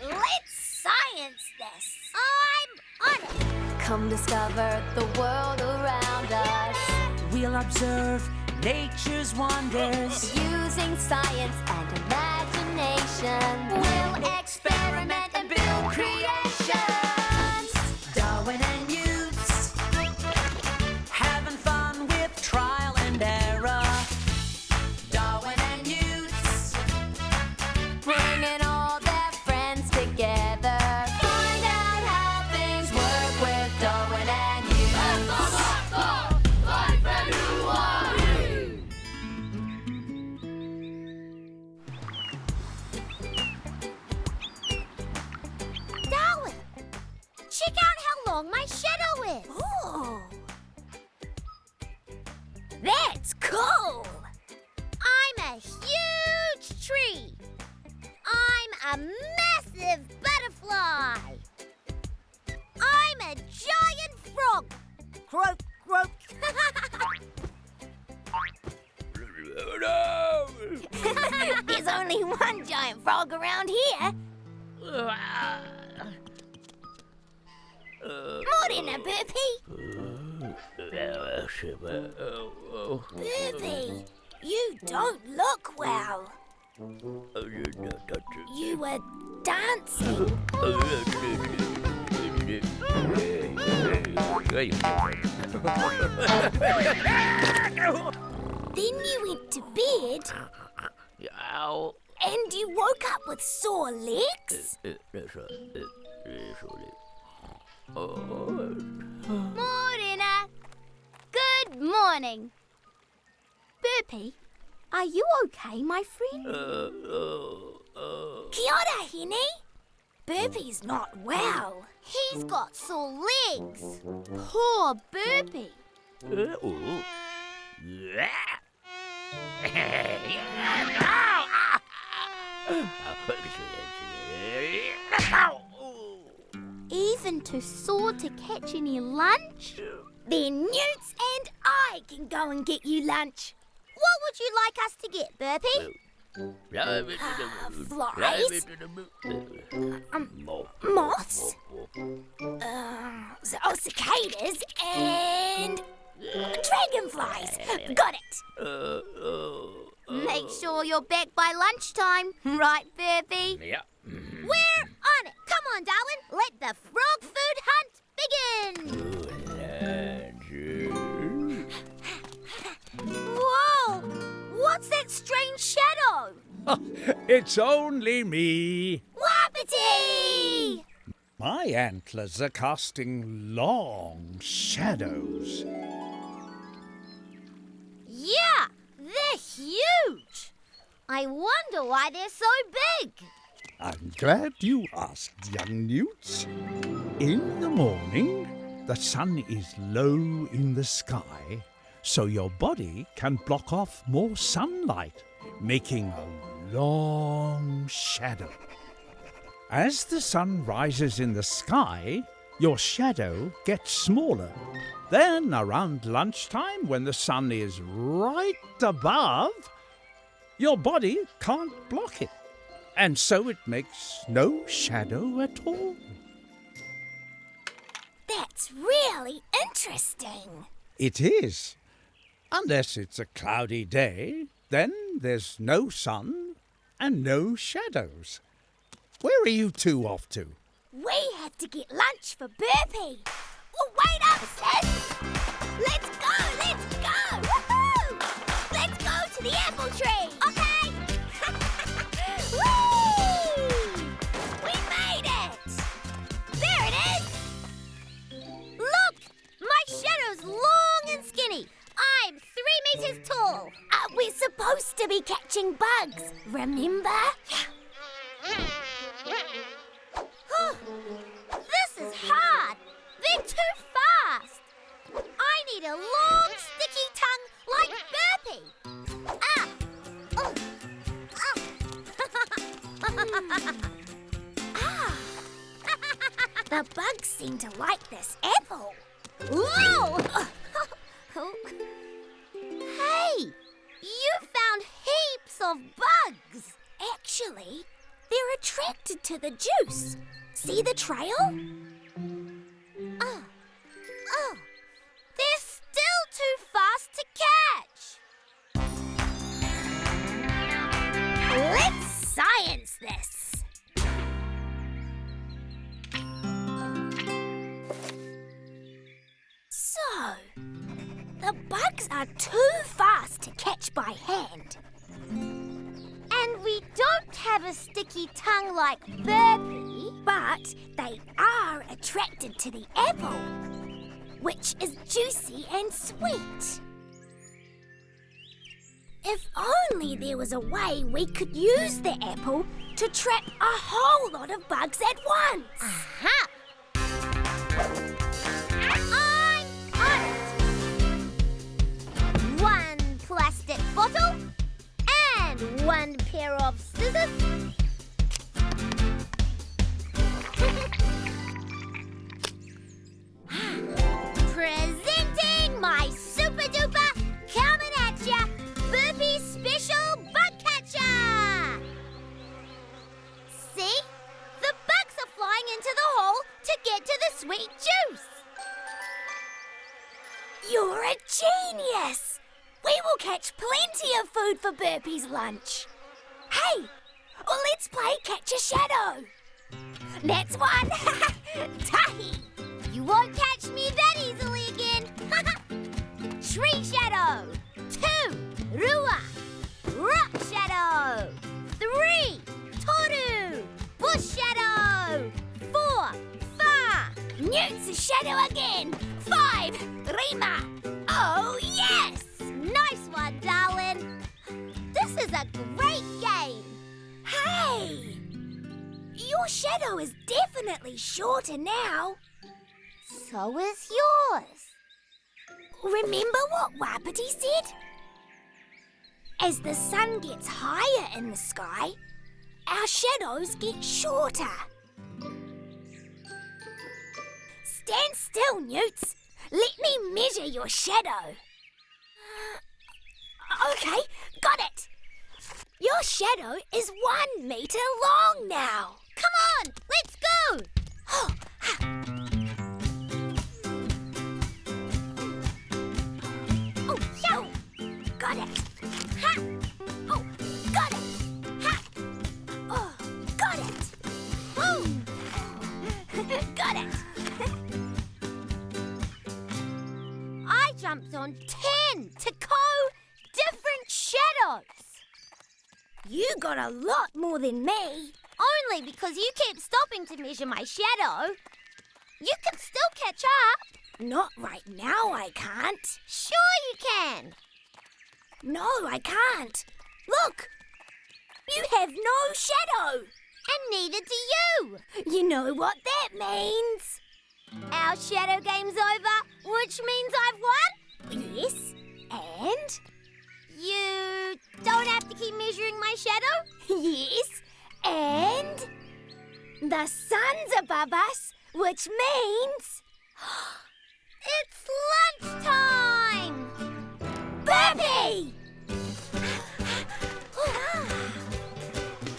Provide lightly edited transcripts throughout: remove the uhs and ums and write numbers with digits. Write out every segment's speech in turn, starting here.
Let's science this. I'm on it. Come discover the world around us. We'll observe nature's wonders. Using science and imagination, We'll experiment and build creations. Darwin and Newts, having fun with trial and error. Darwin and Newts, bringing all their friends together. Find out how things work with Darwin and you. Darwin, check out how long my shadow is. Oh, That's cool. I'm a huge tree. I'm a massive butterfly. I'm a giant frog. Croak, croak. There's only one giant frog around here. Morning, Burpee. Burpee, you don't look well. You were dancing. Then you went to bed and you woke up with sore legs. Morena. Good morning. Burpee, are you okay, my friend? Kia ora, Henny. Burpee's not well. He's got sore legs. Poor Burpee. Even too sore to catch any lunch? Then Newts and I can go and get you lunch. What would you like us to get, Burpee? Flies? Moths? Cicadas and dragonflies. Got it. Make sure you're back by lunchtime, right, Burpee? Yeah. We're on it. Come on, Darwin. Let the frog food hunt begin. Whoa! What's that strange shadow? It's only me. Wapiti! My antlers are casting long shadows. Yeah, they're huge. I wonder why they're so big. I'm glad you asked, young Newts. In the morning, the sun is low in the sky, so your body can block off more sunlight, making a long shadow. As the sun rises in the sky, your shadow gets smaller. Then, around lunchtime, when the sun is right above, your body can't block it. And so it makes no shadow at all. That's really interesting. It is. Unless it's a cloudy day, then there's no sun and no shadows. Where are you two off to? We have to get lunch for Burpee. Oh, wait up, sis. Let's go, let's go. Woohoo! Let's go to the apple tree. Okay. Whee! We made it. There it is. Look, my shadow's long and skinny. I'm 3 meters tall. We're supposed to be catching bugs, remember? This is hard. They're too fast. I need a long, sticky tongue like Burpee. Ah! Oh! Ah! The bugs seem to like this apple. Whoa! Hey! You found heaps of bugs. Actually, They're attracted to the juice. See the trail? Oh. They're still too fast to catch. Let's science this. So, the bugs are too fast to catch by hand. And we don't have a sticky tongue like Burpee, but they are attracted to the apple, which is juicy and sweet. If only there was a way we could use the apple to trap a whole lot of bugs at once. Aha! I'm on it! One plastic bottle and one pair of scissors. Presenting my super duper coming at ya Burpee Special Bug Catcher! See? The bugs are flying into the hole to get to the sweet juice. You're a genius! We will catch plenty of food for Burpee's lunch. Hey, let's play Catch a Shadow. Next one. Tahi. You won't catch me that easily again. Tree Shadow. 2. Rua. Rock Shadow. 3. Toru. Bush Shadow. 4. Fa. Newt's Shadow again. 5. Rima. Oh, yes! Nice one, darling. This is a great game. Hey! Your shadow is definitely shorter now. So is yours. Remember what Wapiti said? As the sun gets higher in the sky, our shadows get shorter. Stand still, Newts. Let me measure your shadow. Okay, got it. Your shadow is 1 meter long now. Come on, let's go. Oh, show. Got it. Ha. Oh, got it. Ha. Oh, got it. Boom. Got it. I jumped on 10 to different shadows. You got a lot more than me. Only because you keep stopping to measure my shadow. You can still catch up. Not right now, I can't. Sure you can. No, I can't. Look, you have no shadow. And neither do you. You know what that means. Our shadow game's over, which means I've won? Yes, and? You don't have to keep measuring my shadow? Yes, and the sun's above us, which means it's lunchtime! Burpee!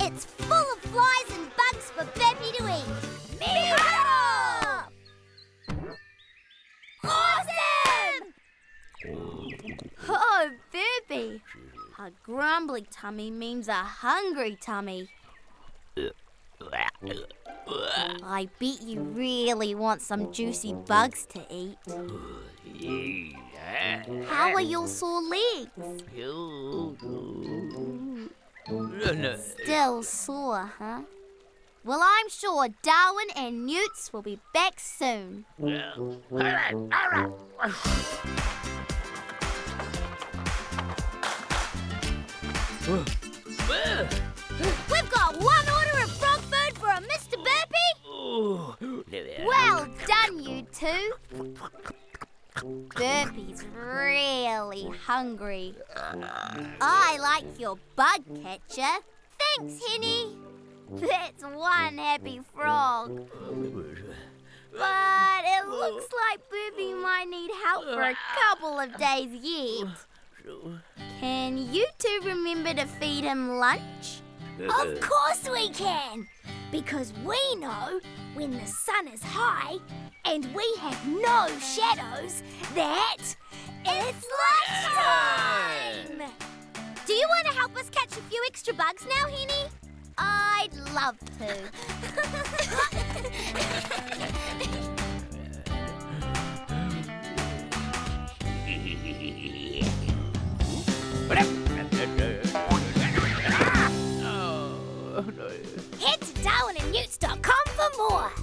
It's full of flies and bugs for Burpee to eat. Me up! Awesome! Oh, Burpee. A grumbling tummy means a hungry tummy. I bet you really want some juicy bugs to eat. How are your sore legs? Still sore, huh? Well, I'm sure Darwin and Newts will be back soon. We've got one order of frog food for a Mr. Burpee. Well done, you two. Burpee's really hungry. I like your bug catcher. Thanks, Henny. That's one happy frog. But it looks like Burpee might need help for a couple of days yet. Can you two remember to feed him lunch? Of course we can! Because we know when the sun is high and we have no shadows that it's lunchtime! Do you want to help us catch a few extra bugs now, Henny? I'd love to. Head to DarwinandNewts.com for more.